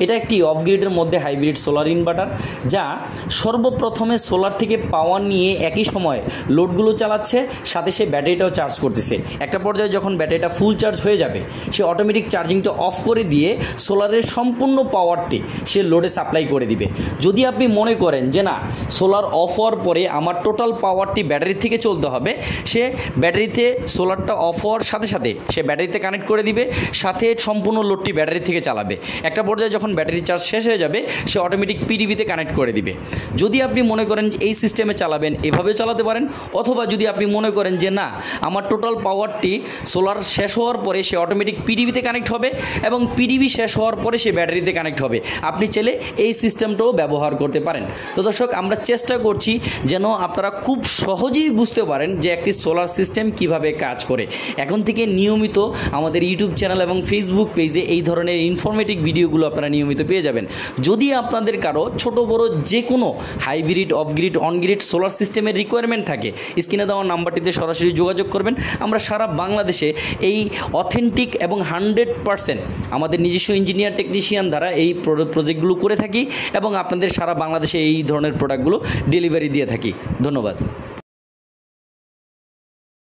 এটা একটি অফ গ্রিডের মধ্যে হাইব্রিড সোলার ইনভার্টার, যা সর্বপ্রথমে সোলার থেকে পাওয়ার নিয়ে একই সময় লোডগুলো চালাচ্ছে, সাথে সে ব্যাটারিটাও চার্জ করতেছে। একটা পর্যায়ে যখন ব্যাটারিটা ফুল চার্জ হয়ে যাবে, সে অটোমেটিক চার্জিংটা অফ করে দিয়ে সোলারের সম্পূর্ণ পাওয়ারটি সে লোডে সাপ্লাই করে দিবে। যদি আপনি মনে করেন যে না, সোলার অফ হওয়ার পরে আমার টোটাল পাওয়ারটি ব্যাটারি থেকে চলতে হবে, সে ব্যাটারিতে সোলারটা অফ হওয়ার সাথে সাথে সে ব্যাটারিতে কানেক্ট করে দিবে, সাথে সম্পূর্ণ লোডটি ব্যাটারি থেকে চালাবে। একটা পর্যায়ে যখন ব্যাটারি চার্জ শেষ হয়ে যাবে, সে অটোমেটিক পিডিবিতে কানেক্ট করে দিবে। যদি আপনি মনে করেন এই সিস্টেমে চালাবেন, এভাবে চালাতে পারেন। অথবা যদি আপনি মনে করেন যে না, আমার টোটাল পাওয়ারটি সোলার শেষ হওয়ার পরে সে অটোমেটিক পিডিবিতে কানেক্ট হবে এবং পিডিবি শেষ হওয়ার পরে সে ব্যাটারিতে কানেক্ট হবে, আপনি চাইলে এই সিস্টেমটাও ব্যবহার করতে পারেন। তো দর্শক, আমরা চেষ্টা করছি যেন আপনারা খুব সহজেই বুঝতে পারেন যে একটি সোলার সিস্টেম কিভাবে কাজ করে। এখন থেকে নিয়মিত আমাদের ইউটিউব চ্যানেল এবং ফেসবুক পেজে এই ধরনের ইনফরমেটিভ ভিডিওগুলো আপনারা নিয়মিত পেয়ে যাবেন। যদি আপনাদের কারো ছোট বড় যে কোনো hybrid, of grid, on grid solar সিস্টেমের রিকোয়ারমেন্ট থাকে, স্ক্রিনে দেওয়া নাম্বারটিতে সরাসরি যোগাযোগ করবেন। আমরা সারা বাংলাদেশে এই অথেন্টিক এবং 100% আমাদের নিজস্ব ইঞ্জিনিয়ার টেকনিশিয়ান দ্বারা এই প্রজেক্টগুলো করে থাকি এবং আপনাদের সারা বাংলাদেশে এই ধরনের প্রোডাক্টগুলো ডেলিভারি দিয়ে থাকি। ধন্যবাদ।